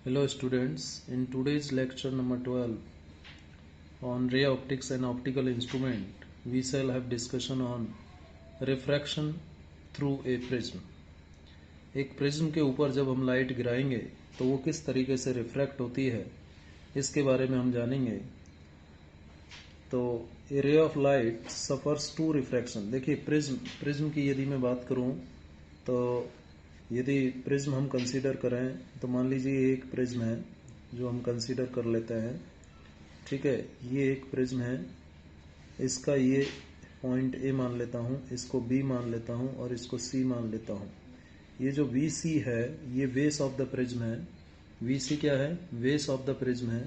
Hello students, in today's lecture number 12 on ray optics and optical instrument, we shall have discussion on refraction through a prism. एक prism के ऊपर जब हम light गिराएंगे तो वो किस तरीके से रिफ्रैक्ट होती है इसके बारे में हम जानेंगे। तो a ray of light suffers to refraction. देखिए प्रिज्म की यदि मैं बात करूं तो यदि प्रिज्म हम कंसीडर करें तो मान लीजिए एक प्रिज्म है जो हम कंसीडर कर लेते हैं। ठीक है, ये एक प्रिज्म है, इसका ये पॉइंट ए मान लेता हूँ, इसको बी मान लेता हूँ और इसको सी मान लेता हूँ। ये जो वी सी है ये बेस ऑफ द प्रिज्म है। वी सी क्या है? बेस ऑफ द प्रिज्म है।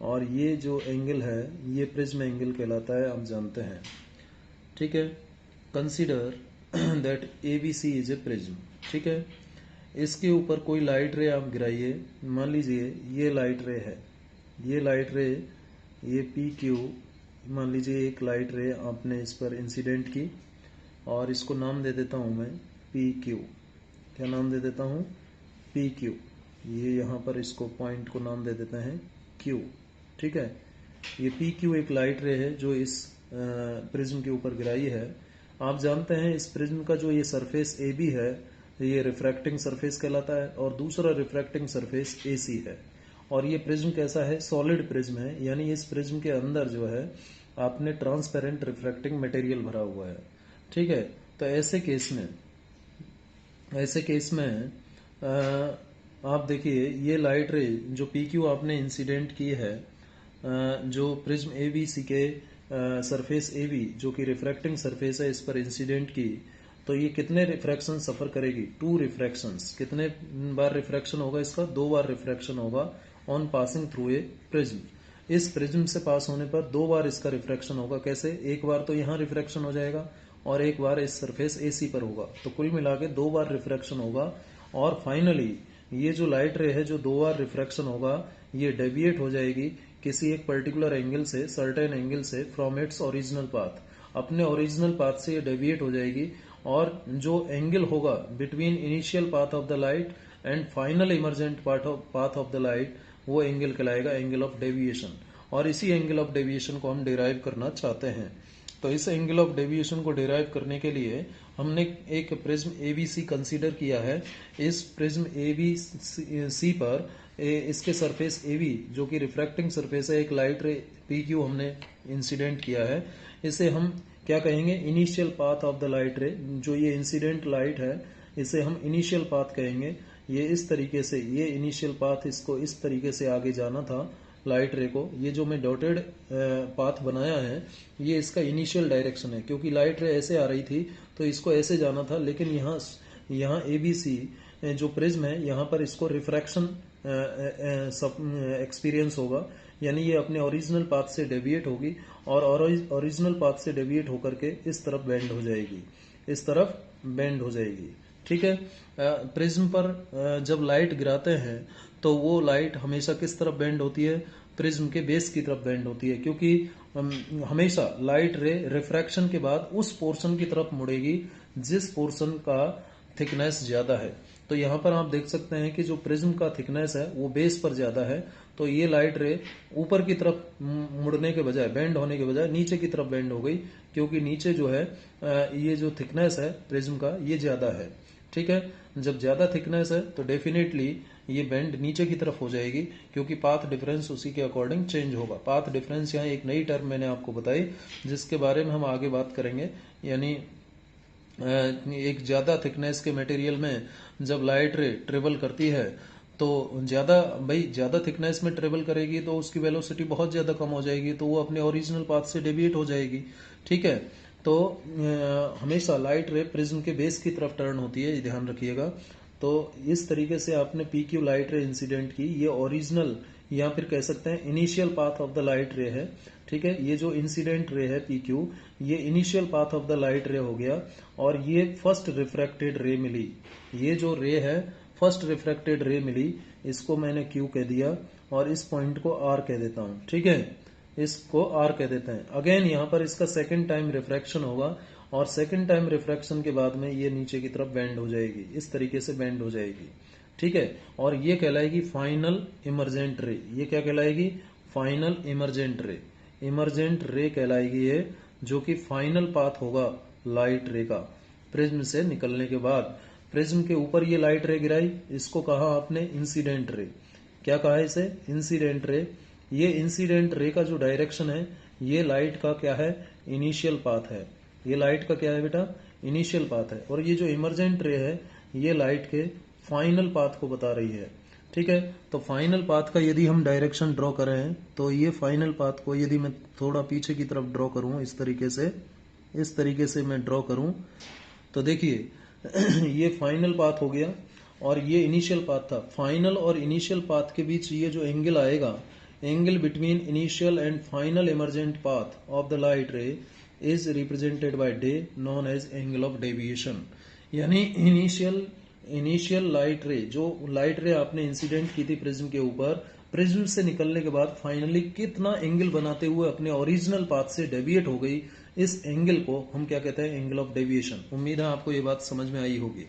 और ये जो एंगल है ये प्रिज्म एंगल कहलाता है, आप जानते हैं। ठीक है, consider that A B C is a prism. ठीक है, इसके ऊपर कोई लाइट रे आप गिराइए। मान लीजिए ये लाइट रे है, ये लाइट रे, ये पी क्यू, मान लीजिए एक लाइट रे आपने इस पर इंसिडेंट की और इसको नाम दे देता हूं मैं पी क्यू। क्या नाम दे देता हूं? P Q. ये यहाँ पर इसको पॉइंट को नाम दे देते हैं क्यू। ठीक है, ये पी क्यू एक लाइट रे है जो इस प्रिज्म के ऊपर गिराई है। आप जानते हैं इस प्रिज्म का जो ये सरफेस ए बी है ये रिफ्रैक्टिंग सरफेस कहलाता है और दूसरा रिफ्रैक्टिंग सरफेस ए सी है। और ये प्रिज्म कैसा है? सॉलिड प्रिज्म है, यानी इस प्रिज्म के अंदर जो है आपने ट्रांसपेरेंट रिफ्रैक्टिंग मटेरियल भरा हुआ है। ठीक है, तो ऐसे केस में आप देखिए ये लाइट रे जो पी क्यू आपने इंसिडेंट की है, जो प्रिज्म ए बी सी के सरफेस ए बी जो कि रिफ्रैक्टिंग सरफेस है इस पर इंसिडेंट की, तो ये कितने रिफ्रैक्शन सफर करेगी? 2 रिफ्रैक्शंस। कितने बार रिफ्रैक्शन होगा इसका? 2 बार रिफ्रैक्शन होगा on passing through a prism. इस प्रिज्म से पास होने पर 2 बार इसका रिफ्रैक्शन होगा। कैसे? एक बार तो यहाँ रिफ्रैक्शन हो जाएगा और एक बार इस सरफेस एसी पर होगा, तो कुल मिला के 2 बार रिफ्रैक्शन होगा। और फाइनली ये जो लाइट रे है जो 2 बार रिफ्रैक्शन होगा ये डेविएट हो जाएगी किसी एक पर्टिकुलर एंगल से, सर्टेन एंगल से, फ्रॉम इट्स ओरिजिनल पाथ। अपने ओरिजिनल पाथ से ये डेविएट हो जाएगी और जो एंगल होगा between initial path of the light and final emergent path of the light, वो एंगल कहलाएगा एंगल ऑफ डेविएशन। और इसी एंगल ऑफ डेविएशन को हम डिराइव करना चाहते हैं। तो इस एंगल ऑफ डेविएशन को डिराइव करने के लिए हमने एक प्रिज्म एबीसी कंसीडर किया है। इस प्रिज्म एबीसी पर इसके सरफेस एबी जो कि रिफ्रैक्टिंग सरफेस है, एक लाइट रे पी क्यू हमने इंसिडेंट किया है। इसे हम क्या कहेंगे? Initial path of the light ray. जो ये इंसिडेंट लाइट है इसे हम इनिशियल पाथ कहेंगे। ये इस तरीके से, ये इनिशियल पाथ, इसको इस तरीके से आगे जाना था लाइट रे को। ये जो मैं डॉटेड पाथ बनाया है ये इसका इनिशियल डायरेक्शन है, क्योंकि लाइट रे ऐसे आ रही थी तो इसको ऐसे जाना था। लेकिन यहाँ एबीसी जो प्रिज्म है यहाँ पर इसको रिफ्रैक्शन एक्सपीरियंस होगा, यानी ये अपने ओरिजिनल पाथ से डेविएट होगी और ओरिजिनल पाथ से डेविएट होकर के इस तरफ बेंड हो जाएगी, इस तरफ बेंड हो जाएगी। ठीक है, प्रिज्म पर जब लाइट गिराते हैं तो वो लाइट हमेशा किस तरफ बेंड होती है? प्रिज्म के बेस की तरफ बेंड होती है, क्योंकि हमेशा लाइट रे रिफ्रैक्शन के बाद उस पोर्शन की तरफ मुड़ेगी जिस पोर्शन का थिकनेस ज्यादा है। तो यहाँ पर आप देख सकते हैं कि जो प्रिज्म का थिकनेस है वो बेस पर ज्यादा है, तो ये लाइट रे ऊपर की तरफ मुड़ने के बजाय, बेंड होने के बजाय नीचे की तरफ बेंड हो गई, क्योंकि नीचे जो है ये जो थिकनेस है प्रिज्म का ये ज्यादा है। ठीक है, जब ज्यादा थिकनेस है तो डेफिनेटली ये बेंड नीचे की तरफ हो जाएगी, क्योंकि पाथ डिफरेंस उसी के अकॉर्डिंग चेंज होगा। पाथ डिफरेंस यहाँ एक नई टर्म मैंने आपको बताई जिसके बारे में हम आगे बात करेंगे। यानी एक ज्यादा थिकनेस के मटेरियल में जब लाइट रे ट्रेवल करती है तो ज्यादा थिकनेस में ट्रेवल करेगी तो उसकी वेलोसिटी बहुत ज्यादा कम हो जाएगी, तो वो अपने ओरिजिनल पाथ से डेविएट हो जाएगी। ठीक है, तो हमेशा लाइट रे प्रिज्म के बेस की तरफ टर्न होती है, ये ध्यान रखिएगा। तो इस तरीके से आपने P Q light ray incident की, ये ओरिजिनल या फिर कह सकते हैं initial path of the light रे है। ठीक है, ये जो इंसिडेंट रे है पी क्यू, ये initial path of the light रे हो गया और ये फर्स्ट रिफ्रैक्टेड रे मिली। ये जो रे है फर्स्ट रिफ्रैक्टेड रे मिली, इसको मैंने क्यू कह दिया और इस पॉइंट को आर कह देता हूं। ठीक है, इसको आर कह देते हैं। अगेन यहाँ पर इसका सेकंड टाइम रिफ्रैक्शन होगा और सेकंड टाइम रिफ्रैक्शन के बाद में ये नीचे की तरफ बेंड हो जाएगी, इस तरीके से बेंड हो जाएगी। ठीक है। और ये कहलाएगी फाइनल इमर्जेंट रे। ये क्या कहलाएगी? फाइनल इमर्जेंट रे। इमर्जेंट रे कहलाएगी ये, जो कि फाइनल पाथ होगा लाइट रे का प्रिज्म से निकलने के बाद। प्रिज्म के ऊपर ये लाइट रे गिराई, इसको कहा आपने इंसिडेंट रे। क्या कहा है इसे? Incident ray. ये इंसिडेंट रे का जो डायरेक्शन है, ये लाइट का क्या है? इनिशियल पाथ है। ये लाइट का क्या है बेटा? इनिशियल पाथ है। और ये जो इमर्जेंट रे है, ये लाइट के फाइनल पाथ को बता रही है। ठीक है। तो फाइनल पाथ का यदि हम डायरेक्शन ड्रॉ करें, तो ये फाइनल पाथ को यदि मैं थोड़ा पीछे की तरफ ड्रॉ करूं, इस तरीके से मैं ड्रॉ करूं, तो देखिए ये फाइनल पाथ हो गया और ये इनिशियल पाथ था। फाइनल और इनिशियल पाथ के बीच ये जो एंगल आएगा, angle between initial and final emergent path of the light ray is represented by D, known as angle of deviation. यानी इनिशियल लाइट रे, जो लाइट रे आपने इंसिडेंट की थी प्रिज्म के ऊपर, प्रिज्म से निकलने के बाद फाइनली कितना एंगल बनाते हुए अपने ओरिजिनल पाथ से डेविएट हो गई, इस एंगल को हम क्या कहते हैं? Angle of deviation. उम्मीद है आपको ये बात समझ में आई होगी।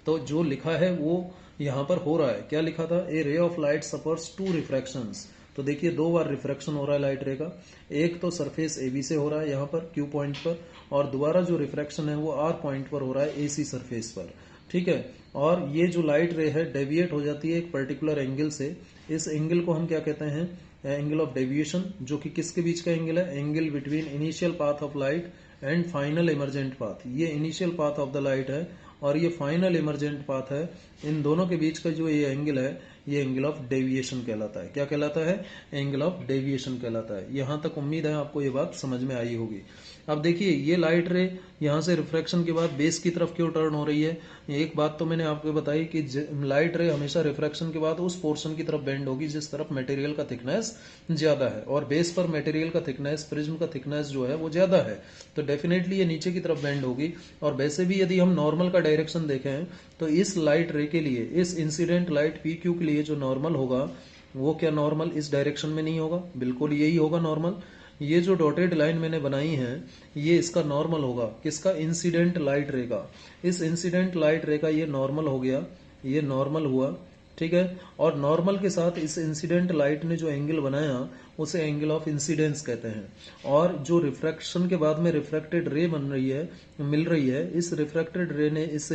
तो जो लिखा है वो यहाँ पर हो रहा है। क्या लिखा था? ए रे ऑफ लाइट सफर्स 2 रिफ्रैक्शंस। तो देखिए 2 बार रिफ्रैक्शन हो रहा है लाइट रे का। एक तो सरफेस AB से हो रहा है यहाँ पर Q पॉइंट पर, और दोबारा जो रिफ्रैक्शन है वो R पॉइंट पर हो रहा है AC सरफेस पर। ठीक है। और ये जो लाइट रे है डेविएट हो जाती है एक पर्टिकुलर एंगल से। इस एंगल को हम क्या कहते हैं? एंगल ऑफ डेविएशन, जो कि किसके बीच का एंगल है? Angle between initial path of light and final emergent path. ये initial path of the light है और ये फाइनल इमर्जेंट पाथ है। इन दोनों के बीच का जो ये एंगल है, ये एंगल ऑफ डेविएशन कहलाता है। क्या कहलाता है? एंगल ऑफ डेविएशन कहलाता है। यहां तक उम्मीद है आपको ये बात समझ में आई होगी। अब देखिए ये लाइट रे यहां से रिफ्रैक्शन के बाद बेस की तरफ क्यों टर्न हो रही है? एक बात तो मैंने आपको बताई कि लाइट रे हमेशा रिफ्रैक्शन के बाद उस पोर्शन की तरफ बेंड होगी जिस तरफ मटेरियल का थिकनेस ज्यादा है, और बेस पर मटेरियल का थिकनेस, प्रिज्म का थिकनेस जो है वो ज्यादा है, तो डेफिनेटली ये नीचे की तरफ बेंड होगी। और वैसे भी यदि हम नॉर्मल का डायरेक्शन देखें, तो इस लाइट रे के लिए, इस इंसिडेंट लाइट PQ के लिए जो नॉर्मल होगा, वो क्या नॉर्मल इस डायरेक्शन में नहीं होगा? बिल्कुल यही होगा नॉर्मल। ये जो डॉटेड लाइन मैंने बनाई है, ये इसका नॉर्मल होगा। किसका? इंसिडेंट लाइट रे का। इस इंसिडेंट लाइट रे का ये नॉर्मल हो गया, ये नॉर्मल हुआ। ठीक है। और नॉर्मल के साथ इस इंसिडेंट लाइट ने जो एंगल बनाया, उसे एंगल ऑफ इंसिडेंस कहते हैं। और जो रिफ्रैक्शन के बाद में रिफ्रैक्टेड रे बन रही है, मिल रही है, इस रिफ्रैक्टेड रे ने इस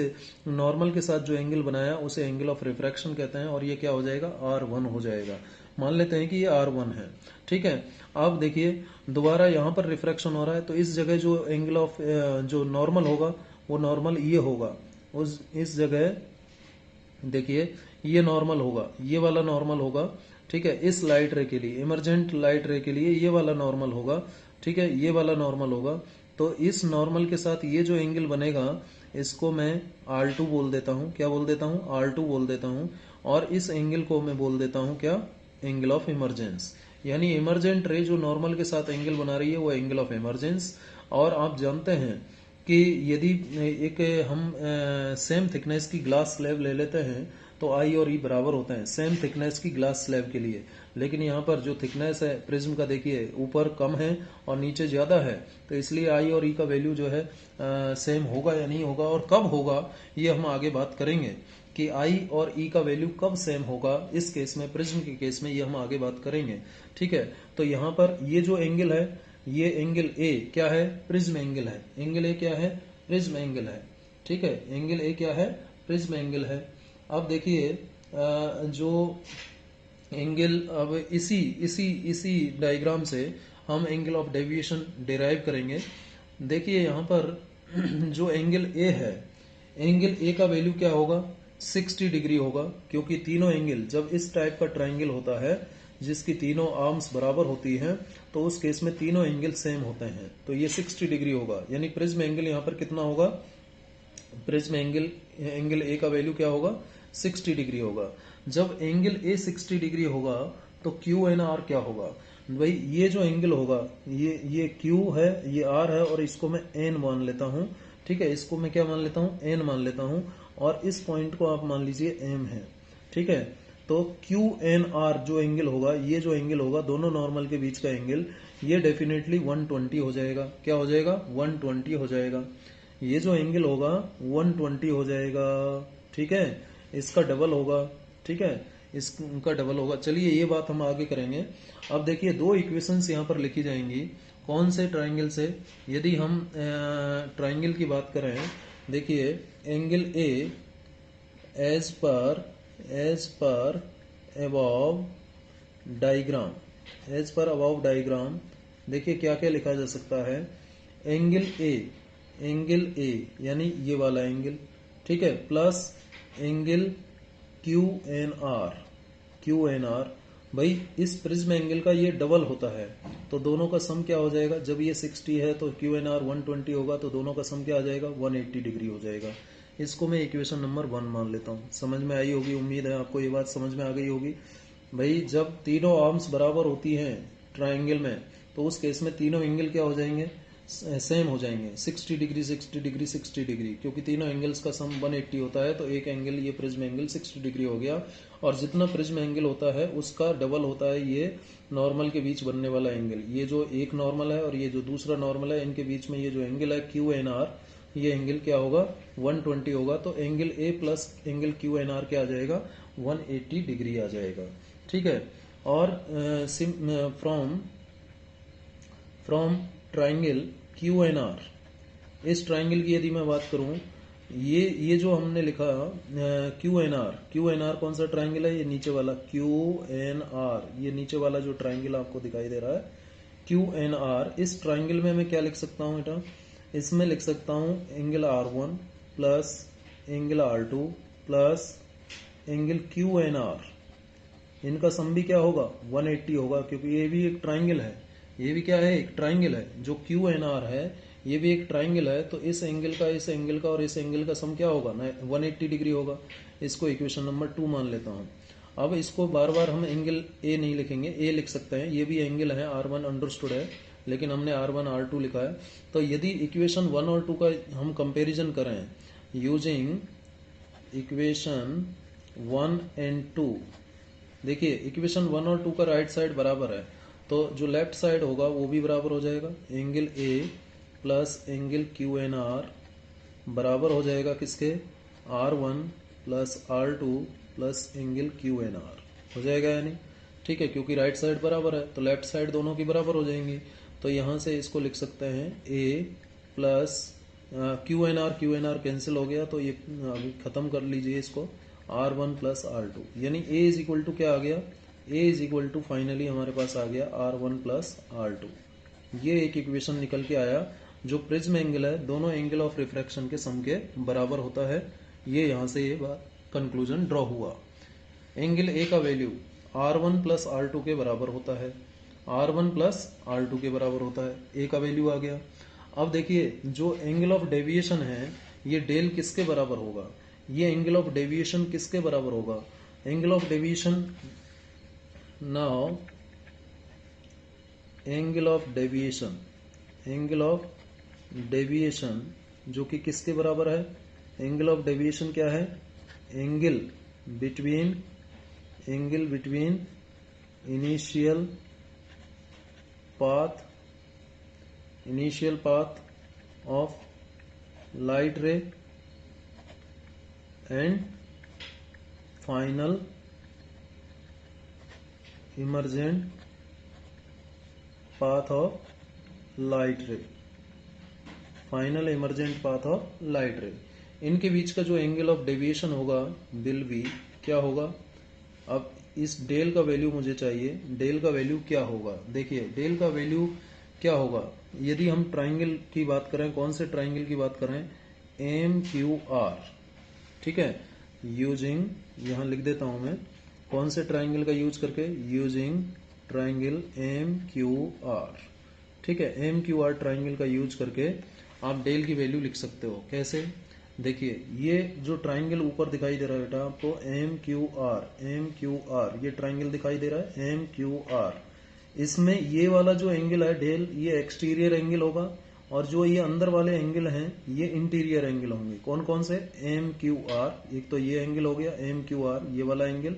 नॉर्मल के साथ जो एंगल बनाया, उसे एंगल ऑफ रिफ्रैक्शन कहते हैं। और ये क्या हो जाएगा? R1 हो जाएगा। मान लेते हैं कि ये R1 है। ठीक है। अब देखिए दोबारा यहाँ पर रिफ्रैक्शन हो रहा है, तो इस जगह जो एंगल ऑफ जो नॉर्मल होगा, वो नॉर्मल ये होगा। इस जगह देखिए ये नॉर्मल होगा, ये वाला नॉर्मल होगा। ठीक है। इस लाइट रे के लिए, इमर्जेंट लाइट रे के लिए ये वाला नॉर्मल होगा। ठीक है। ये वाला नॉर्मल होगा। तो इस नॉर्मल के साथ ये जो एंगल बनेगा, इसको मैं R2 बोल देता हूं। क्या बोल देता हूं? R2 बोल देता हूं। और इस एंगल को मैं बोल देता हूं क्या? Angle of emergence. यानी इमर्जेंट रे जो नॉर्मल के साथ एंगल बना रही है, वो एंगल ऑफ इमर्जेंस। और आप जानते हैं कि यदि एक हम सेम थिकनेस की ग्लास स्लैब ले लेते हैं, तो I और E बराबर होते हैं सेम थिकनेस की ग्लास स्लैब के लिए। लेकिन यहाँ पर जो थिकनेस है प्रिज्म का, देखिए ऊपर कम है और नीचे ज्यादा है, तो इसलिए I और E का वैल्यू जो है सेम होगा या नहीं होगा, और कब होगा ये हम आगे बात करेंगे कि I और E का वैल्यू कब सेम होगा। इस केस में, प्रिज्म के केस में, ये हम आगे बात करेंगे। ठीक है। तो यहाँ पर ये जो एंगल है, ये एंगल A क्या है? प्रिज्म एंगल है। एंगल A क्या है? प्रिज्म एंगल है। ठीक है। एंगल A क्या है? प्रिज्म एंगल है। अब देखिए जो एंगल, अब इसी डायग्राम से हम एंगल ऑफ डेविएशन डिराइव करेंगे। देखिए यहाँ पर जो एंगल A है, एंगल A का वैल्यू क्या होगा? 60 डिग्री होगा, क्योंकि तीनों एंगल, जब इस टाइप का ट्रायंगल होता है जिसकी तीनों आर्म्स बराबर होती हैं, तो उस केस में तीनों एंगल सेम होते हैं, तो ये 60 डिग्री होगा। यानी प्रिज्म एंगल यहाँ पर कितना होगा? प्रिज्म एंगल A का वैल्यू क्या होगा? 60 डिग्री होगा। जब एंगल A 60 डिग्री होगा, तो QNR क्या होगा? भाई ये जो एंगल होगा, ये Q है, ये R है, और इसको मैं N मान लेता हूं। ठीक है। इसको मैं क्या मान लेता हूं? N मान लेता हूं। और इस पॉइंट को आप मान लीजिए M है। ठीक है। तो QNR जो एंगल होगा, ये जो एंगल होगा दोनों नॉर्मल के बीच का एंगल, ये डेफिनेटली 120 हो जाएगा। क्या हो जाएगा? 120 हो जाएगा। ये जो एंगल होगा 120 हो जाएगा। ठीक है। इसका डबल होगा, ठीक है, इसका डबल होगा। चलिए ये बात हम आगे करेंगे। अब देखिए दो इक्वेशंस यहाँ पर लिखी जाएंगी। कौन से ट्राइंगल से? यदि हम ट्राइंगल की बात करें, देखिए angle A as per above diagram, as per above diagram, देखिए क्या क्या लिखा जा सकता है। एंगल ए यानी ये वाला एंगल, ठीक है, plus angle Q N R. भाई इस प्रिज्म एंगल का ये डबल होता है, तो दोनों का सम क्या हो जाएगा? जब ये 60 है तो क्यू एन आर 120 होगा, तो दोनों का सम क्या आ जाएगा? 180 डिग्री हो जाएगा। इसको मैं इक्वेशन नंबर 1 मान लेता हूँ। समझ में आई होगी, उम्मीद है आपको ये बात समझ में आ गई होगी। भाई जब तीनों आर्म्स बराबर होती हैं ट्राइंगल में, तो उस केस में तीनों एंगल क्या हो जाएंगे? सेम हो जाएंगे, 60 डिग्री 60 डिग्री 60 डिग्री, क्योंकि तीनों एंगल्स का सम 180 होता है। तो एक एंगल, ये प्रिज्म एंगल 60 डिग्री हो गया, और जितना प्रिज्म एंगल होता है उसका डबल होता है ये नॉर्मल के बीच बनने वाला एंगल। ये जो एक नॉर्मल है और ये जो दूसरा नॉर्मल है, इनके बीच में ये जो एंगल है क्यू एन आर, ये एंगल क्या होगा? 120 होगा। तो angle A plus angle Q N R क्या आ जाएगा? 180 डिग्री आ जाएगा, ठीक है। और from triangle Q N R, इस ट्राइंगल की यदि मैं बात करूं, ये जो हमने लिखा क्यू एन आर कौन सा ट्राइंगल है? ये नीचे वाला क्यू एन आर, ये नीचे वाला जो ट्राइंगल आपको दिखाई दे रहा है क्यू एन आर। इस ट्राइंगल में मैं क्या लिख सकता हूं बेटा? इसमें लिख सकता हूं angle R1 plus angle R2 plus angle Q N R. इनका सम भी क्या होगा? 180 होगा, क्योंकि ये भी एक ट्राइंगल है। ये भी क्या है? एक ट्राइंगल है। जो क्यू एन आर है ये भी एक ट्राइंगल है, तो इस एंगल का, इस एंगल का और इस एंगल का सम क्या होगा? 180 डिग्री होगा। इसको इक्वेशन नंबर 2 मान लेता हूं। अब इसको बार बार हम एंगल ए नहीं लिखेंगे, ए लिख सकते हैं। ये भी एंगल है, R1 अंडरस्टूड है, लेकिन हमने R1 R2 लिखा है। तो यदि इक्वेशन 1 और 2 का हम कंपेरिजन करें यूजिंग इक्वेशन 1 एंड 2, देखिए इक्वेशन 1 और 2 का राइट साइड बराबर है, तो जो लेफ्ट साइड होगा वो भी बराबर हो जाएगा। Angle A plus angle Q N R बराबर हो जाएगा किसके? R1 plus R2 plus angle Q N R हो जाएगा, यानी ठीक है, क्योंकि राइट साइड बराबर है तो लेफ्ट साइड दोनों की बराबर हो जाएंगी। तो यहां से इसको लिख सकते हैं A plus Q N R cancel हो गया, तो ये अभी खत्म कर लीजिए इसको, R1 प्लस R2, यानी A इज इक्वल टू क्या आ गया? A is equal to finally हमारे पास आ गया R1 प्लस R2। ये एक इक्वेशन निकल के आया। जो प्रिज्म एंगल है दोनों एंगल ऑफ रिफ्रैक्शन के सम के बराबर होता है। ये यहां से ये बात कंक्लूजन ड्रॉ हुआ। एंगल ए का वैल्यू R1 प्लस R2 के बराबर होता है, R1 प्लस R2 के बराबर होता है, ए का वैल्यू आ गया। अब देखिए जो एंगल ऑफ डेविएशन है ये डेल किसके बराबर होगा? ये एंगल ऑफ डेविएशन किसके बराबर होगा? Angle of deviation, now angle of deviation जो कि किसके बराबर है? एंगल ऑफ डेविएशन क्या है? Angle between initial path of light रे and final emergent path of light रे, final emergent path of light रे, इनके बीच का जो एंगल ऑफ डेविएशन होगा विल बी क्या होगा? अब इस डेल का वैल्यू मुझे चाहिए, डेल का वैल्यू क्या होगा? देखिए डेल का वैल्यू क्या होगा यदि हम ट्राइंगल की बात करें, कौन से ट्राइंगल की बात करें? MQR, ठीक है, यूजिंग, यहां लिख देता हूं मैं कौन से ट्राइंगल का यूज करके, यूजिंग ट्राइंगल MQR, ठीक है, MQR ट्राइंगल का यूज करके आप डेल की वैल्यू लिख सकते हो। कैसे? देखिए ये जो ट्राइंगल ऊपर दिखाई दे रहा है बेटा आपको MQR, ये ट्राइंगल दिखाई दे रहा है MQR, इसमें ये वाला जो एंगल है डेल, ये एक्सटीरियर एंगल होगा, और जो ये अंदर वाले एंगल हैं ये इंटीरियर एंगल होंगे। कौन कौन से? MQR, एक तो ये एंगल हो गया MQR, ये वाला एंगल,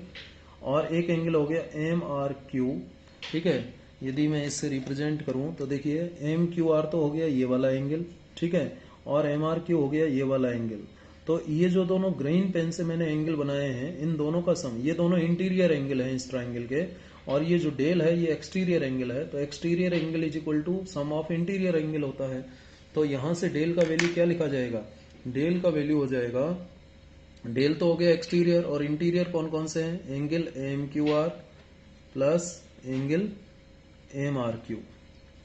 और एक एंगल हो गया MRQ, ठीक है। यदि मैं इससे रिप्रेजेंट करूं तो देखिए MQR तो हो गया ये वाला एंगल, ठीक है, और MRQ हो गया ये वाला एंगल। तो ये जो दोनों ग्रीन पेन से मैंने एंगल बनाए हैं, इन दोनों का सम, ये दोनों इंटीरियर एंगल है इस ट्राइंगल के, और ये जो डेल है ये एक्सटीरियर एंगल है। तो exterior angle is equal to sum of interior angle होता है। तो यहां से डेल का वैल्यू क्या लिखा जाएगा? डेल का वैल्यू हो जाएगा, डेल तो हो गया एक्सटीरियर, और इंटीरियर कौन कौन से हैं? Angle M Q R plus angle M R Q.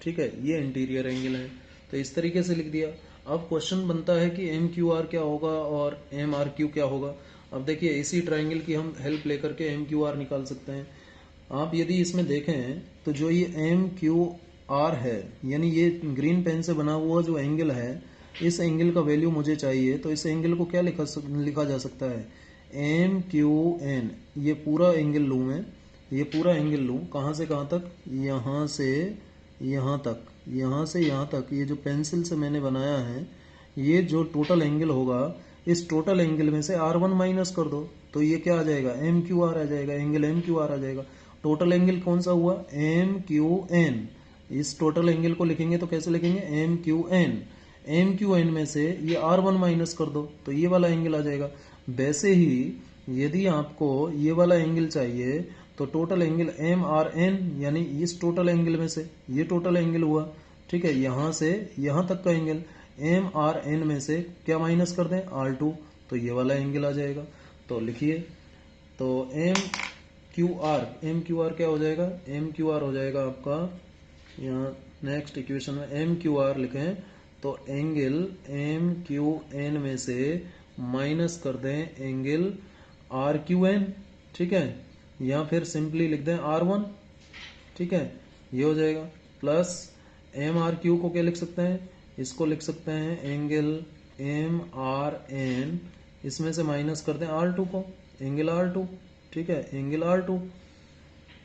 ठीक है, ये इंटीरियर एंगल है। तो इस तरीके से लिख दिया। अब क्वेश्चन बनता है कि एम क्यू आर क्या होगा और एम आर क्यू क्या होगा। अब देखिए, इसी ट्राइंगल की हम हेल्प लेकर के एम क्यू आर निकाल सकते हैं। आप यदि इसमें देखें तो जो ये एम क्यू आर है, यानी ये ग्रीन पेन से बना हुआ जो एंगल है, इस एंगल का वैल्यू मुझे चाहिए। तो इस एंगल को क्या लिखा जा सकता है? M Q N. ये पूरा एंगल लूँ मैं, ये पूरा एंगल लूँ, कहाँ से कहाँ तक? यहाँ से यहाँ तक, यहाँ से यहाँ तक। ये जो पेंसिल से मैंने बनाया है, ये जो टोटल एंगल होगा, इस टोटल एंगल में से R1 माइनस कर दो, तो ये क्या आ जाएगा? एम क्यू आर आ जाएगा, एंगल एम क्यू आर आ जाएगा। टोटल एंगल कौन सा हुआ? M Q N. इस टोटल एंगल को लिखेंगे तो कैसे लिखेंगे? M Q N. M Q N में से ये R1 माइनस कर दो, तो ये वाला एंगल आ जाएगा। वैसे ही यदि आपको ये वाला एंगल चाहिए, तो total angle M R N, यानी इस टोटल एंगल में से ये टोटल एंगल हुआ। ठीक है, यहां से यहां तक का एंगल एम आर एन में से क्या माइनस कर दें? R2, तो ये वाला एंगल आ जाएगा। तो लिखिए, तो एम क्यू आर क्या हो जाएगा? एम क्यू आर हो जाएगा आपका, यहाँ नेक्स्ट इक्वेशन में एम क्यू आर लिखें तो एंगल एम क्यू एन में से माइनस कर दें एंगल आर क्यू एन। ठीक है, या फिर सिंपली लिख दें R1। ठीक है, ये हो जाएगा। प्लस एम आर क्यू को क्या लिख सकते हैं? इसको लिख सकते हैं एंगल एम आर एन, इसमें से माइनस कर दें R2 को, एंगल R2। ठीक है, एंगल R2।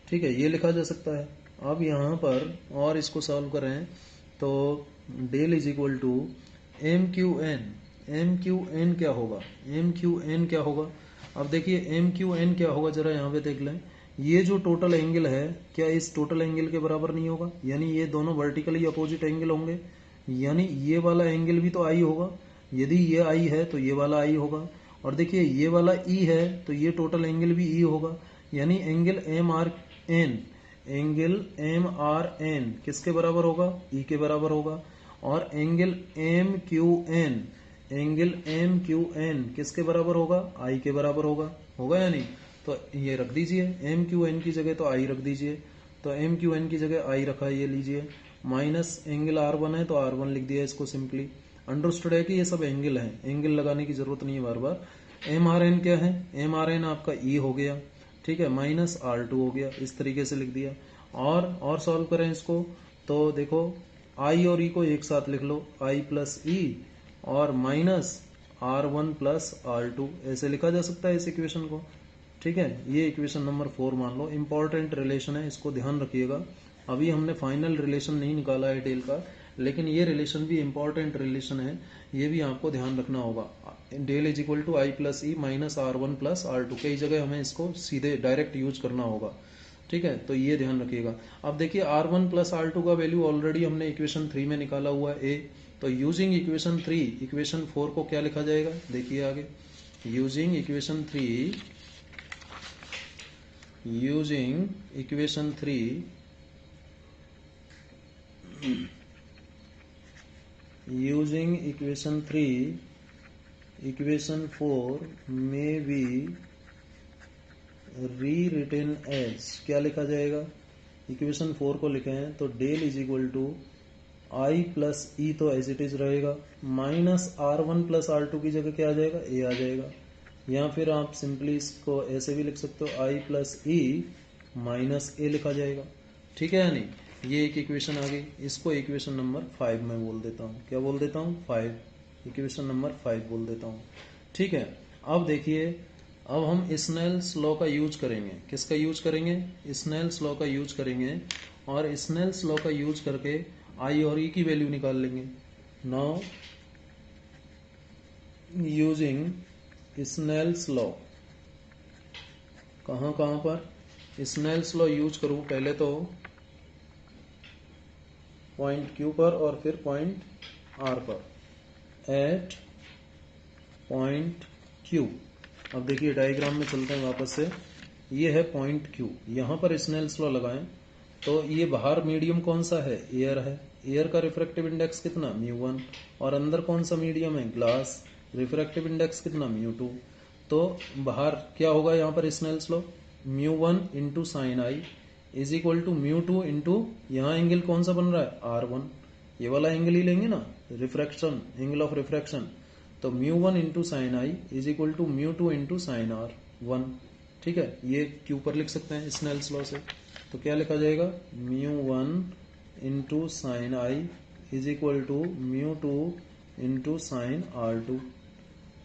ठीक है, ये लिखा जा सकता है। अब यहाँ पर और इसको सॉल्व करें तो del is equal to M Q N. M Q N क्या होगा? एम क्यू एन क्या होगा? अब देखिए, एम क्यू एन क्या होगा, जरा यहाँ पे देख लें। ये जो टोटल एंगल है, क्या इस टोटल एंगल के बराबर नहीं होगा? यानी ये दोनों वर्टिकली अपोजिट एंगल होंगे, यानी ये वाला एंगल भी तो आई होगा। यदि ये आई है तो ये वाला आई होगा, और देखिए ये वाला ई है तो ये टोटल एंगल भी ई होगा। यानी angle M R N, angle M R N किसके बराबर होगा? ई के बराबर होगा। और angle M Q N, angle M Q N किसके बराबर होगा? आई के बराबर होगा। होगा या नहीं? तो ये रख दीजिए, एम क्यू एन की जगह तो आई रख दीजिए। तो एम क्यू एन की जगह आई रखा, ये लीजिए। माइनस एंगल R1 है तो R1 लिख दिया इसको सिंपली। अंडरस्टूड है कि ये सब एंगल है, एंगल लगाने की जरूरत नहीं है बार बार। एम आर एन क्या है? एम आर एन आपका ई हो गया। ठीक है, माइनस R2 हो गया, इस तरीके से लिख दिया। और सॉल्व करें इसको तो देखो, आई और ई को एक साथ लिख लो, आई प्लस ई, और माइनस R1 प्लस R2, ऐसे लिखा जा सकता है इस इक्वेशन को। ठीक है, ये इक्वेशन नंबर 4 मान लो। इंपॉर्टेंट रिलेशन है, इसको ध्यान रखिएगा। अभी हमने फाइनल रिलेशन नहीं निकाला है डेल का, लेकिन ये रिलेशन भी इंपॉर्टेंट रिलेशन है, ये भी आपको ध्यान रखना होगा। Del is equal to I plus E minus R1 plus R2, कई जगह हमें इसको सीधे डायरेक्ट यूज करना होगा। ठीक है, तो ये ध्यान रखिएगा। अब देखिए, R1 प्लस R2 का वैल्यू ऑलरेडी हमने इक्वेशन 3 में निकाला हुआ है, ए। तो यूजिंग इक्वेशन 3, इक्वेशन 4 को क्या लिखा जाएगा? देखिए आगे, using equation 3, using equation 3, using equation 3, equation 4 may be rewritten as, क्या लिखा जाएगा? इक्वेशन 4 को लिखें तो del is equal to I plus E, तो एज इट इज रहेगा, माइनस R1 प्लस R2 की जगह क्या आ जाएगा? ए आ जाएगा। या फिर आप सिंपली इसको ऐसे भी लिख सकते हो, आई प्लस ई माइनस ए लिखा जाएगा। ठीक है या नहीं? ये एक इक्वेशन आ गई। इसको इक्वेशन नंबर 5 में बोल देता हूँ। क्या बोल देता हूँ? 5, इक्वेशन नंबर 5 बोल देता हूँ। ठीक है, अब देखिए, अब हम स्नेल्स लॉ का यूज करेंगे। किसका यूज करेंगे? स्नेल्स लॉ का यूज करेंगे, और स्नेल्स लॉ का यूज करके आई और ई की वैल्यू निकाल लेंगे। नाउ यूजिंग स्नेल्स लॉ, कहाँ पर स्नेल्स लॉ यूज करूं? पहले तो पॉइंट Q पर और फिर पॉइंट R पर। At point Q. अब देखिए डायग्राम में चलते हैं वापस से। ये है पॉइंट क्यू, यहाँ पर स्नेल्स लॉ लगाएं तो ये बाहर मीडियम कौन सा है, एयर है। एयर का रिफ्रैक्टिव इंडेक्स कितना, μ1, और अंदर कौन सा मीडियम है, ग्लास। रिफ्रैक्टिव इंडेक्स कितना, μ2। तो बाहर क्या होगा यहाँ पर Snell's law, μ1 into sine I is equal to μ2 into, यहाँ एंगल कौन सा बन रहा है, R1। ये वाला एंगल ही लेंगे ना, रिफ्रैक्शन, एंगल ऑफ रिफ्रैक्शन। तो μ1 into sine I is equal to μ2 into sine R1। ठीक है, ये क्यू पर लिख सकते हैं स्नेल्स लॉ से। तो क्या लिखा जाएगा, μ1 into sine I is equal to μ2 into sine R2।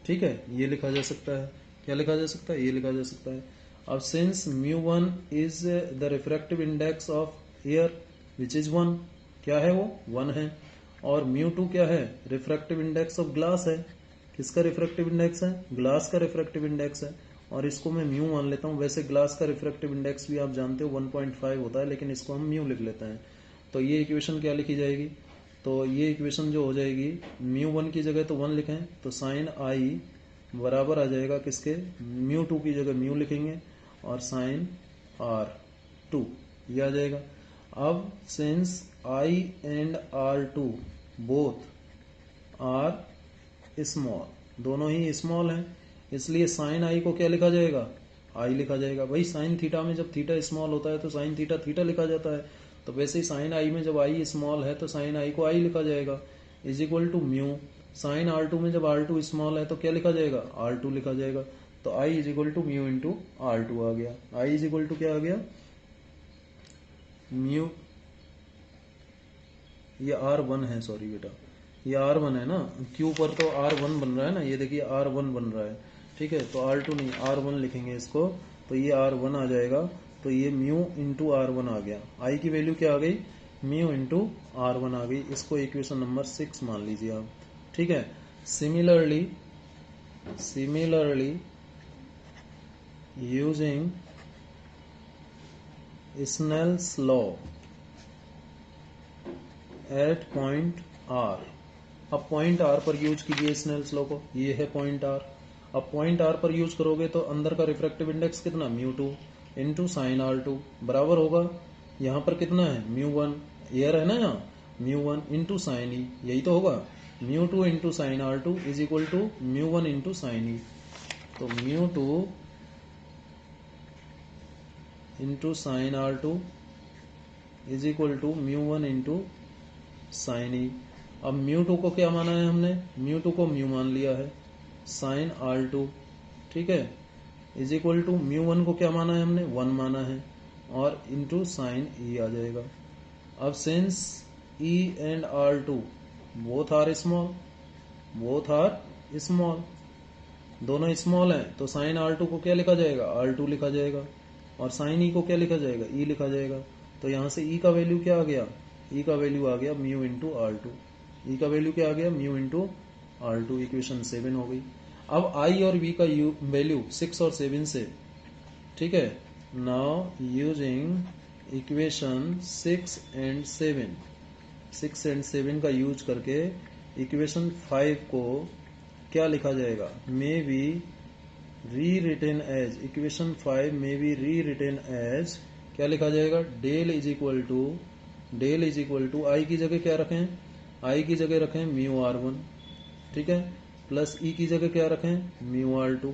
ठीक है, ये लिखा जा सकता है। क्या लिखा जा सकता है, ये लिखा जा सकता है। अब since μ1 is the refractive index of air which is 1, क्या है वो, 1 है। और μ2 क्या है, रिफ्रैक्टिव इंडेक्स ऑफ ग्लास है। किसका रिफ्रैक्टिव इंडेक्स है, ग्लास का रिफ्रैक्टिव इंडेक्स है। और इसको मैं म्यू मान लेता हूँ। वैसे ग्लास का रिफ्रैक्टिव इंडेक्स भी आप जानते हो 1.5 होता है, लेकिन इसको हम म्यू लिख लेते हैं। तो ये इक्वेशन क्या लिखी जाएगी, तो ये इक्वेशन जो हो जाएगी, μ1 की जगह तो 1 लिखें तो साइन आई बराबर आ जाएगा किसके, μ2 की जगह म्यू लिखेंगे और साइन R2 ये आ जाएगा। अब since I and R2 both are small, दोनों ही स्मॉल हैं, इसलिए साइन आई को क्या लिखा जाएगा, आई लिखा जाएगा। भाई साइन थीटा में जब थीटा स्मॉल होता है तो साइन थीटा थीटा लिखा जाता है। तो वैसे ही साइन आई में जब आई स्मॉल है तो साइन आई को आई लिखा जाएगा is equal to mu. Sine R2 में जब R2 स्मॉल है तो क्या लिखा जाएगा, R2 लिखा जाएगा। तो I is equal to mu into R2 आ गया। आई इज इक्वल टू क्या आ गया, म्यू, ये R1 है, सॉरी बेटा, ये R1 है ना, Q पर तो R1 बन रहा है ना, ये देखिए R1 बन रहा है। ठीक है, तो R2 नहीं, R1 लिखेंगे इसको, तो ये R1 आ जाएगा। तो ये म्यू इंटू R1 आ गया। आई की वैल्यू क्या आ गई, म्यू इंटू R1 आ गई। इसको इक्वेशन नंबर 6 मान लीजिए आप। ठीक है, similarly using Snell's law at point R। अब पॉइंट R पर यूज कीजिए स्नेल्स लॉ को, ये है पॉइंट R। अब पॉइंट R पर यूज करोगे तो अंदर का रिफ्रैक्टिव इंडेक्स कितना, μ2 इंटू साइन R2 बराबर होगा, यहाँ पर कितना है, μ1, एयर है ना यहाँ, μ1 इंटू साइन ई, यही तो होगा, μ2 into sine R2 is equal to μ1 into sine E. तो μ2 into sine R2 is equal to μ1 into sine E. अब μ2 को क्या माना है हमने, μ2 को म्यू मान लिया है, साइन R2, ठीक है, इज इक्वल टू μ1 को क्या माना है हमने, 1 माना है, और इंटू साइन ई आ जाएगा। अब since E and R2 both are small, दोनों स्मॉल हैं, तो साइन R2 को क्या लिखा जाएगा, R2 लिखा जाएगा, और साइन ई को क्या लिखा जाएगा, ई लिखा जाएगा। तो यहाँ से ई का वैल्यू क्या आ गया, ई का वैल्यू आ गया म्यू इंटू R2। ई का वैल्यू क्या आ गया, म्यू इंटू R2। इक्वेशन 7 हो गई। अब आई और वी का वैल्यू 6 और 7 से, ठीक है। नाउ यूजिंग इक्वेशन 6 एंड 7 का यूज करके इक्वेशन 5 को क्या लिखा जाएगा, मे बी री रिटेन एज, इक्वेशन 5 में बी री रिटेन एज, क्या लिखा जाएगा, डेल इज इक्वल टू आई की जगह क्या रखें, आई की जगह रखें म्यू R1, ठीक है, प्लस ई की जगह क्या रखें, म्यू R2,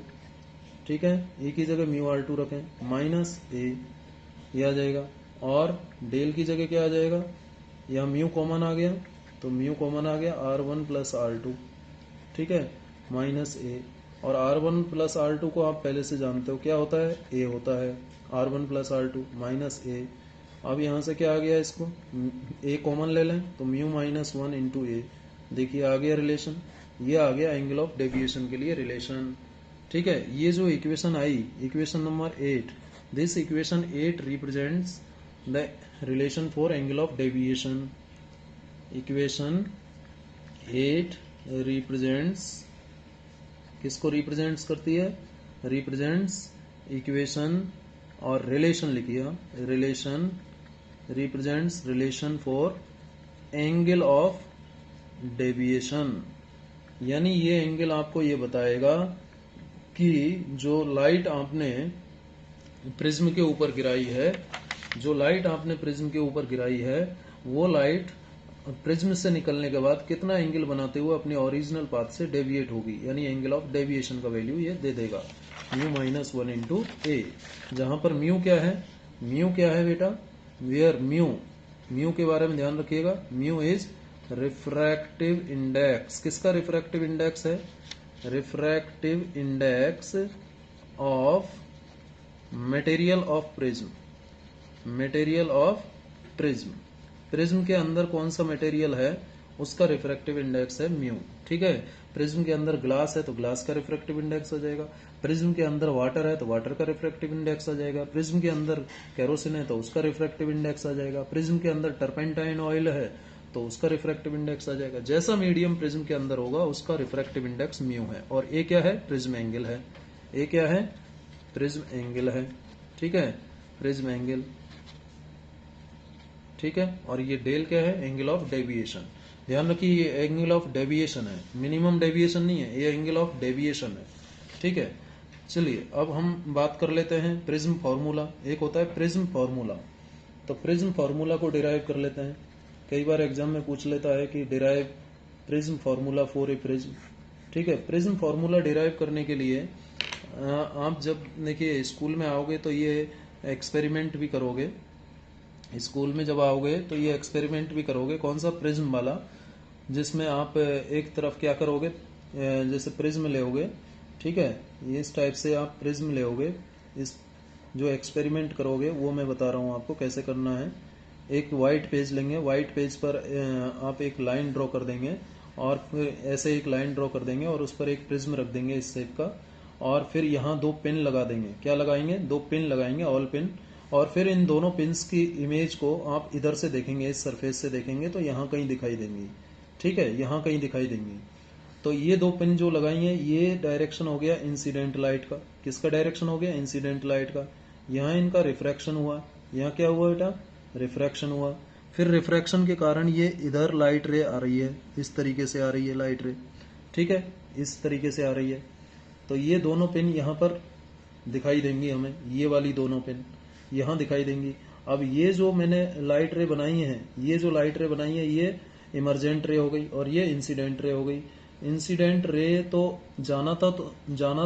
ठीक है, ई की जगह म्यू R2 रखें, माइनस ए, ये आ जाएगा। और डेल की जगह क्या आ जाएगा, यहाँ म्यू कॉमन आ गया, तो म्यू कॉमन आ गया R1 प्लस R2, ठीक है, माइनस ए। और R1 प्लस R2 को आप पहले से जानते हो क्या होता है, ए होता है, R1 प्लस R2 माइनस ए। अब यहाँ से क्या आ गया, इसको ए कॉमन ले लें तो म्यू माइनस 1 इंटू ए, देखिए आ गया रिलेशन, ये आ गया एंगल ऑफ डेविएशन के लिए रिलेशन, ठीक है। ये जो equation I, equation number 8, this equation 8 represents the relation for angle of deviation. Equation 8 represents, किसको रिप्रेजेंट्स करती है, रिप्रेजेंट्स इक्वेशन, और रिलेशन लिखिए, relation represents relation for angle of deviation, यानी ये एंगल आपको ये बताएगा कि जो लाइट आपने प्रिज्म के ऊपर गिराई है, जो लाइट आपने प्रिज्म के ऊपर गिराई है, वो लाइट प्रिज्म से निकलने के बाद कितना एंगल बनाते हुए अपने ओरिजिनल पाथ से डेविएट होगी, यानी एंगल ऑफ डेविएशन का वैल्यू ये दे देगा म्यू माइनस 1 इंटू ए। जहां पर म्यू क्या है, म्यू क्या है बेटा, वेयर म्यू के बारे में ध्यान रखिएगा। Mu is refractive index. किसका रिफ्रैक्टिव इंडेक्स है? Refractive index of material of prism. Material of prism, prism के अंदर कौन सा मटेरियल है उसका रिफ्रैक्टिव इंडेक्स है म्यू। ठीक है, प्रिज्म के अंदर ग्लास है तो ग्लास का रिफ्रैक्टिव इंडेक्स आ जाएगा, प्रिज्म के अंदर वाटर है तो वाटर का रिफ्रैक्टिव इंडेक्स आ जाएगा, प्रिज्म के अंदर केरोसिन है तो उसका रिफ्रैक्टिव इंडेक्स आ जाएगा, प्रिज्म के अंदर टर्पेंटाइन ऑयल है तो उसका रिफ्रैक्टिव इंडेक्स आ जाएगा। जैसा मीडियम प्रिज्म के अंदर होगा उसका रिफ्रैक्टिव इंडेक्स म्यू है। और ए क्या है? प्रिज्म एंगल है। ए क्या है? प्रिज्म एंगल है। ठीक है, प्रिज्म एंगल। ठीक है, और ये डेल क्या है? Angle of deviation. ध्यान रखिए ये एंगल ऑफ डेविएशन है, मिनिमम डेविएशन नहीं है, ये एंगल ऑफ डेविएशन है। ठीक है, चलिए अब हम बात कर लेते हैं प्रिज्म फार्मूला। एक होता है प्रिज्म फार्मूला, तो प्रिज्म फार्मूला को डिराइव कर लेते हैं। कई बार एग्जाम में पूछ लेता है कि derive prism formula for a prism. ठीक है, प्रिज्म फार्मूला डिराइव करने के लिए आप जब देखिए स्कूल में आओगे तो ये एक्सपेरिमेंट भी करोगे। स्कूल में जब आओगे तो ये एक्सपेरिमेंट भी करोगे। कौन सा? प्रिज्म वाला, जिसमें आप एक तरफ क्या करोगे, जैसे प्रिज्म लेओगे। ठीक है, इस टाइप से आप प्रिज्म लेओगे। इस जो एक्सपेरिमेंट करोगे वो मैं बता रहा हूँ आपको कैसे करना है। एक वाइट पेज लेंगे, वाइट पेज पर आप एक लाइन ड्रॉ कर देंगे और फिर ऐसे एक लाइन ड्रॉ कर देंगे और उस पर एक प्रिज्म रख देंगे इस शेप का, और फिर यहाँ 2 पिन लगा देंगे। क्या लगाएंगे? 2 पिन लगाएंगे, ऑल पिन। और फिर इन दोनों पिन्स की इमेज को आप इधर से देखेंगे, इस सरफेस से देखेंगे तो यहाँ कहीं दिखाई देंगी। ठीक है, यहाँ कहीं दिखाई देंगी। तो ये 2 पिन जो लगाई हैं, ये डायरेक्शन हो गया इंसिडेंट लाइट का। किसका डायरेक्शन हो गया? इंसिडेंट लाइट का। यहाँ इनका रिफ्रैक्शन हुआ, यहाँ क्या हुआ बेटा? रिफ्रैक्शन हुआ। फिर रिफ्रैक्शन के कारण ये इधर लाइट रे आ रही है, इस तरीके से आ रही है लाइट रे। ठीक है, इस तरीके से आ रही है। तो ये दोनों पिन यहाँ पर दिखाई देंगी हमें, ये वाली दोनों पिन यहाँ दिखाई देंगी। अब ये जो मैंने लाइट रे बनाई है, ये जो लाइट रे बनाई है, ये इमरजेंट रे हो गई और ये इंसिडेंट रे हो गई। इंसिडेंट रे तो जाना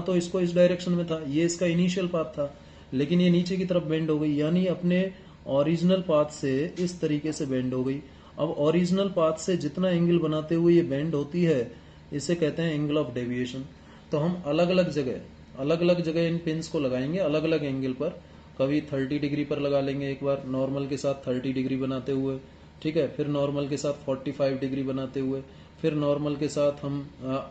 तो इसको इस डायरेक्शन में था, ये इसका इनिशियल पाथ था, लेकिन ये नीचे की तरफ बेंड हो गई, यानी अपने ओरिजिनल पाथ से इस तरीके से बेंड हो गई। अब ओरिजिनल पाथ से जितना एंगल बनाते हुए ये बेंड होती है, इसे कहते हैं एंगल ऑफ डेविएशन। तो हम अलग अलग जगह इन पिन्स को लगाएंगे, अलग अलग एंगल पर। कभी 30 डिग्री पर लगा लेंगे एक बार, नॉर्मल के साथ 30 डिग्री बनाते हुए। ठीक है, फिर नॉर्मल के साथ 45 डिग्री बनाते हुए, फिर नॉर्मल के साथ हम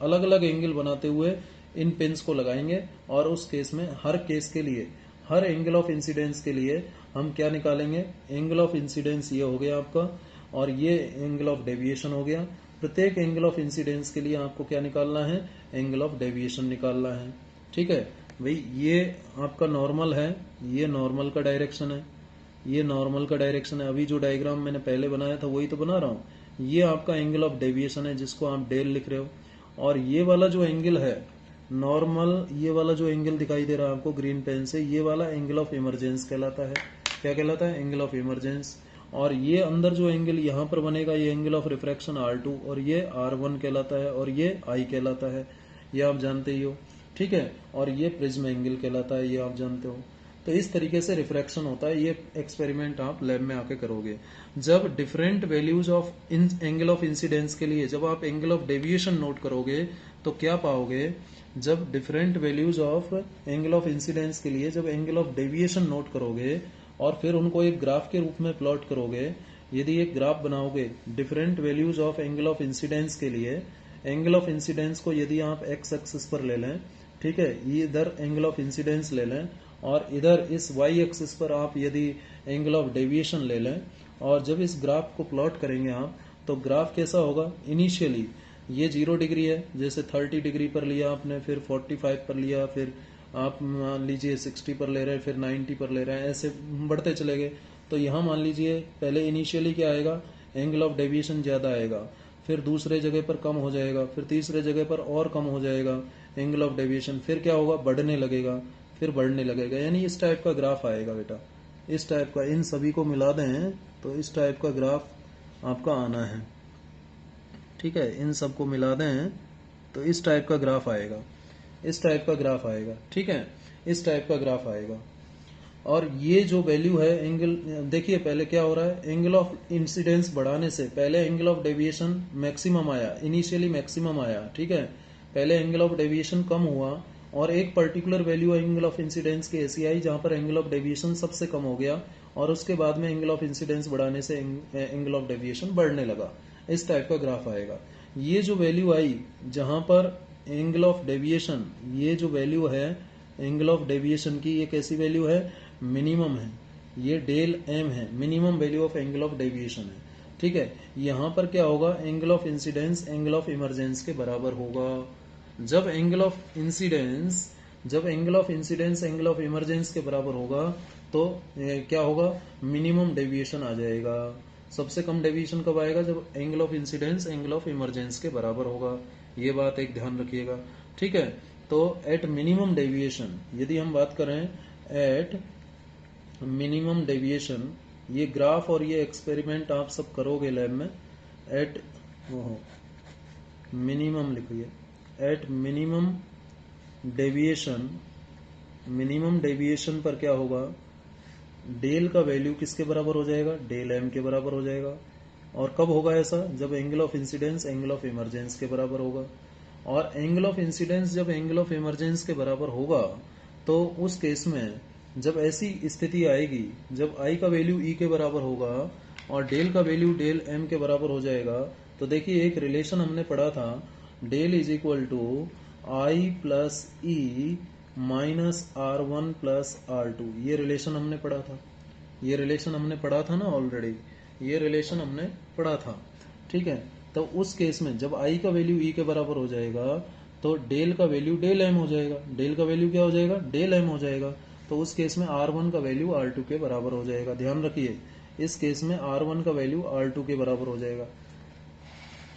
अलग अलग एंगल बनाते हुए इन पिन्स को लगाएंगे। और उस केस में हर केस के लिए, हर एंगल ऑफ इंसिडेंस के लिए हम क्या निकालेंगे? एंगल ऑफ इंसिडेंस ये हो गया आपका, और ये एंगल ऑफ डेविएशन हो गया। प्रत्येक एंगल ऑफ इंसिडेंस के लिए आपको क्या निकालना है? एंगल ऑफ डेविएशन निकालना है। ठीक है भाई, ये आपका नॉर्मल है, ये नॉर्मल का डायरेक्शन है, ये नॉर्मल का डायरेक्शन है। अभी जो डायग्राम मैंने पहले बनाया था वही तो बना रहा हूँ। ये आपका एंगल ऑफ डेविएशन है जिसको आप डेल लिख रहे हो। और ये वाला जो एंगल है नॉर्मल, ये वाला जो एंगल दिखाई दे रहा है आपको ग्रीन पेन से, ये वाला एंगल ऑफ इमरजेंस कहलाता है। क्या कहलाता है? Angle of emergence. और ये अंदर जो एंगल यहाँ पर बनेगा, ये एंगल ऑफ रिफ्रैक्शन R2 और ये R1 कहलाता है, और ये I कहलाता है, ये आप जानते ही हो। ठीक है, और ये प्रिज्म एंगल कहलाता है, ये आप जानते हो। तो इस तरीके से रिफ्रैक्शन होता है। ये एक्सपेरिमेंट आप लैब में आके करोगे। जब different values of angle of incidence के लिए जब आप एंगल ऑफ डेविएशन नोट करोगे तो क्या पाओगे? जब different values of angle of incidence के लिए जब एंगल ऑफ डेविएशन नोट करोगे और फिर उनको एक ग्राफ के रूप में प्लॉट करोगे, यदि एक ग्राफ बनाओगे different values of angle of incidence के लिए, एंगल ऑफ इंसिडेंस को यदि आप एक्स एक्सिस पर ले लें, ठीक है, ये इधर एंगल ऑफ इंसिडेंस ले लें, और इधर इस वाई एक्सिस पर आप यदि एंगल ऑफ डेविएशन ले लें, और जब इस ग्राफ को प्लॉट करेंगे आप, तो ग्राफ कैसा होगा? इनिशियली ये 0 डिग्री है, जैसे 30 डिग्री पर लिया आपने, फिर 45 पर लिया, फिर आप मान लीजिए 60 पर ले रहे हैं, फिर 90 पर ले रहे हैं, ऐसे बढ़ते चले गए। तो यहाँ मान लीजिए पहले इनिशियली क्या आएगा? एंगल ऑफ डेविएशन ज्यादा आएगा, फिर दूसरे जगह पर कम हो जाएगा, फिर तीसरे जगह पर और कम हो जाएगा एंगल ऑफ डेविएशन, फिर क्या होगा, बढ़ने लगेगा, फिर बढ़ने लगेगा। यानी इस टाइप का ग्राफ आएगा बेटा, इस टाइप का। इन सभी को मिला दें तो इस टाइप का ग्राफ आपका आना है। ठीक है, इन सबको मिला दें तो इस टाइप का ग्राफ आएगा, इस टाइप का ग्राफ आएगा। ठीक है, इस टाइप का ग्राफ आएगा। और ये जो वैल्यू है एंगल, देखिए पहले क्या हो रहा है, एंगल ऑफ इंसिडेंस बढ़ाने से पहले एंगल ऑफ डेविएशन मैक्सिमम आया, इनिशियली मैक्सिमम आया। ठीक है, पहले एंगल ऑफ डेविएशन कम हुआ और एक particular value angle of incidence की ऐसी आई जहां पर एंगल ऑफ डेविएशन सबसे कम हो गया, और उसके बाद में एंगल ऑफ इंसिडेंस बढ़ाने से एंगल ऑफ डेविएशन बढ़ने लगा। इस टाइप का ग्राफ आएगा। ये जो वैल्यू आई जहां पर एंगल ऑफ डेविएशन, ये जो वैल्यू है एंगल ऑफ डेविएशन की, ये कैसी वैल्यू है, मिनिमम है, ये डेल एम है, minimum value of angle of deviation है। ठीक है, यहां पर क्या होगा, angle of incidence angle of emergence के बराबर होगा। जब angle of incidence angle of emergence के बराबर होगा तो क्या होगा, मिनिमम डेविएशन आ जाएगा। सबसे कम डेविएशन कब आएगा, जब angle of incidence angle of emergence के बराबर होगा। ये बात एक ध्यान रखिएगा। ठीक है, तो एट मिनिमम डेविएशन, यदि हम बात करें एट मिनिमम डेविएशन, ये ग्राफ और ये एक्सपेरिमेंट आप सब करोगे लैब में। एट मिनिमम लिखिए, एट मिनिमम डेविएशन पर क्या होगा, डेल का वैल्यू किसके बराबर हो जाएगा, डेल एम के बराबर हो जाएगा। और कब होगा ऐसा, जब angle of incidence angle of emergence के बराबर होगा। और एंगल ऑफ इंसिडेंस जब एंगल ऑफ इमरजेंस के बराबर होगा तो उस केस में जब ऐसी स्थिति आएगी जब आई का वैल्यू ई के बराबर होगा और डेल का वैल्यू डेल एम के बराबर हो जाएगा, तो देखिए एक रिलेशन हमने पढ़ा था, del is equal to I plus E minus R1 plus R2। ये रिलेशन हमने पढ़ा था, ये रिलेशन हमने पढ़ा था ना ऑलरेडी, ये रिलेशन हमने पढ़ा था। ठीक है, तो उस केस में जब आई का वैल्यू ई के बराबर हो जाएगा तो डेल का वैल्यू डेल एम हो जाएगा, डेल का वैल्यू क्या हो जाएगा, डेल एम हो जाएगा। तो उस केस में R1 का वैल्यू R2 के बराबर हो जाएगा। ध्यान रखिए, इस केस में R1 का वैल्यू R2 के बराबर हो जाएगा।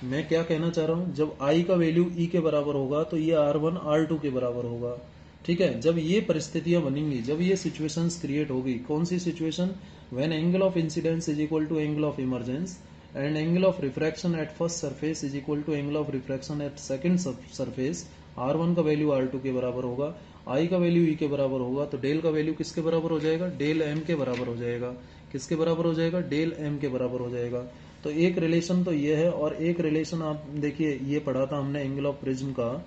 मैं क्या कहना चाह रहा हूं, जब I का वैल्यू E के बराबर होगा तो ये R1 R2 के बराबर होगा। ठीक है, जब ये परिस्थितियां बनेंगी, जब ये सिचुएशंस क्रिएट होगी, कौन सी situation, when angle of incidence is equal to angle of emergence and angle of refraction at first surface is equal to angle of refraction at second surface. R1 का वैल्यू R2 के बराबर होगा, I का value E के बराबर होगा, तो del का वैल्यू किसके बराबर हो जाएगा, डेल एम के बराबर हो जाएगा। किसके बराबर हो जाएगा, डेल एम के बराबर हो जाएगा। तो एक रिलेशन तो ये है, और एक रिलेशन आप देखिए ये पढ़ा था हमने एंगल ऑफ प्रिज्म का।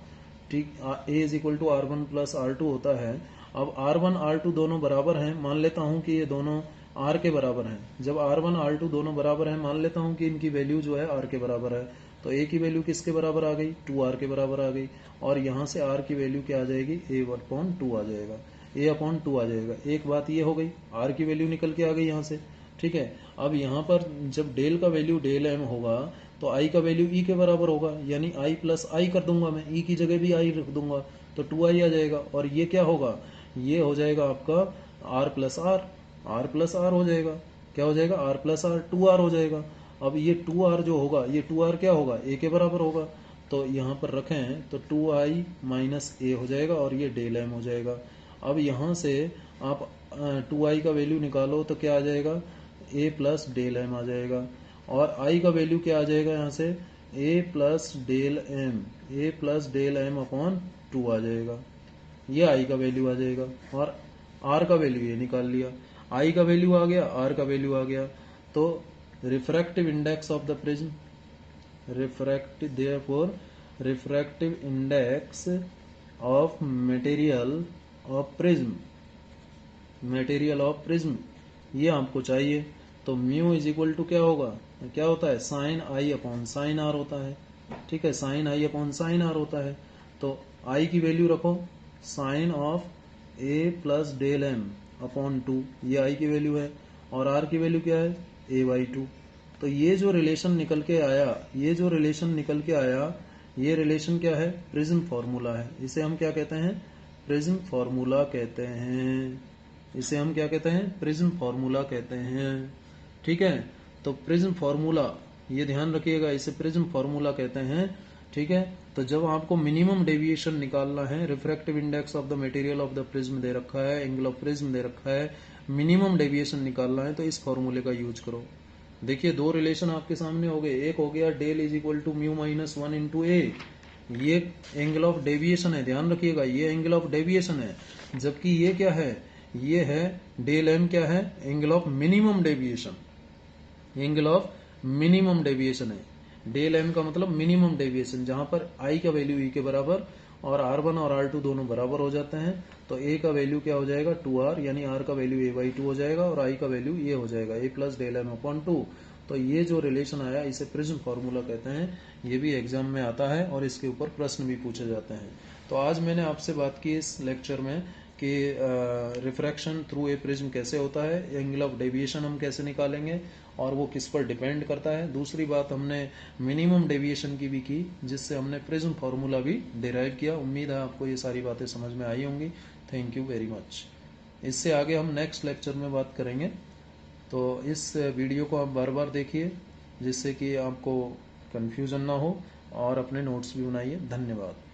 ठीक, A is equal to R1 plus R2 होता है। अब R1 R2 दोनों बराबर हैं, मान लेता हूं कि ये दोनों R के बराबर हैं। जब R1 R2 दोनों बराबर हैं, मान लेता हूं कि इनकी वैल्यू जो है R के बराबर है, तो A की वैल्यू किसके बराबर आ गई, 2R के बराबर आ गई। और यहां से R की वैल्यू क्या आ जाएगी, A/2 आ जाएगा, A/2 आ जाएगा। एक बात ये हो गई, R की वैल्यू निकल के आ गई यहां से। ठीक है, अब यहाँ पर जब डेल का वैल्यू डेल एम होगा तो आई का वैल्यू ई के बराबर होगा, यानी आई प्लस आई कर दूंगा मैं, ई की जगह भी आई रख दूंगा तो 2i आ जाएगा। और ये क्या होगा, ये हो जाएगा आपका r प्लस आर हो जाएगा। क्या हो जाएगा, r प्लस आर, 2r हो जाएगा। अब ये 2r जो होगा, ये 2r क्या होगा, a के बराबर होगा। तो यहाँ पर रखें तो 2i माइनस a हो जाएगा और ये डेल एम हो जाएगा। अब यहाँ से आप 2i का वैल्यू निकालो तो क्या आ जाएगा, a प्लस डेल एम आ जाएगा। और i का वैल्यू क्या आ जाएगा यहाँ से, a plus del M upon 2 आ जाएगा। ये i का वैल्यू आ जाएगा। और r का वैल्यू ये निकाल लिया, i का वैल्यू आ गया, r का वैल्यू आ गया। तो refractive index of the prism, refractive index of material of prism ये आपको चाहिए। तो म्यू इज इक्वल टू क्या होगा, क्या होता है, sine I upon sine R होता है। ठीक है, sine I upon sine R होता है। तो आई की वैल्यू रखो, sine of A plus del M upon 2, ये आई की वैल्यू है। और आर की वैल्यू क्या है, a/2। तो ये जो रिलेशन निकल के आया, ये रिलेशन क्या है, प्रिज्म फॉर्मूला है। इसे हम क्या कहते हैं, प्रिज्म फॉर्मूला कहते हैं। इसे हम क्या कहते हैं, प्रिज्म फॉर्मूला कहते हैं। ठीक है, तो प्रिज्म फॉर्मूला ये ध्यान रखिएगा, इसे प्रिज्म फार्मूला कहते हैं। ठीक है, तो जब आपको मिनिमम डेविएशन निकालना है, refractive index of the material of the prism दे रखा है, एंगल ऑफ प्रिज्म दे रखा है, मिनिमम डेविएशन निकालना है, तो इस फॉर्मूले का यूज करो। देखिए दो रिलेशन आपके सामने हो गए, एक हो गया del is equal to mu minus 1 into A, ये एंगल ऑफ डेविएशन है, ध्यान रखिएगा ये एंगल ऑफ डेविएशन है, जबकि ये क्या है, ये है डेल एम क्या है, angle of minimum deviation, angle of minimum deviation है। डेल एम का मतलब मिनिमम डेविएशन, जहां पर आई का वैल्यू ई के बराबर और R1 और R2 दोनों बराबर हो जाते हैं, तो ए का वैल्यू क्या हो जाएगा 2R, यानी R का वैल्यू a/2 हो जाएगा और आई का वैल्यू ये हो जाएगा a plus del M upon 2। तो ये जो रिलेशन आया इसे प्रिज्म फार्मूला कहते हैं, ये भी एग्जाम में आता है और इसके ऊपर प्रश्न भी पूछे जाते हैं। तो आज मैंने आपसे बात की इस लेक्चर में कि रिफ्रैक्शन थ्रू ए प्रिज्म कैसे होता है, एंगल ऑफ डेविएशन हम कैसे निकालेंगे और वो किस पर डिपेंड करता है। दूसरी बात हमने मिनिमम डेविएशन की भी की, जिससे हमने प्रिज्म फार्मूला भी डिराइव किया। उम्मीद है आपको ये सारी बातें समझ में आई होंगी। Thank you very much. इससे आगे हम नेक्स्ट लेक्चर में बात करेंगे, तो इस वीडियो को आप बार बार देखिए जिससे कि आपको कन्फ्यूजन ना हो और अपने नोट्स भी बनाइए। धन्यवाद।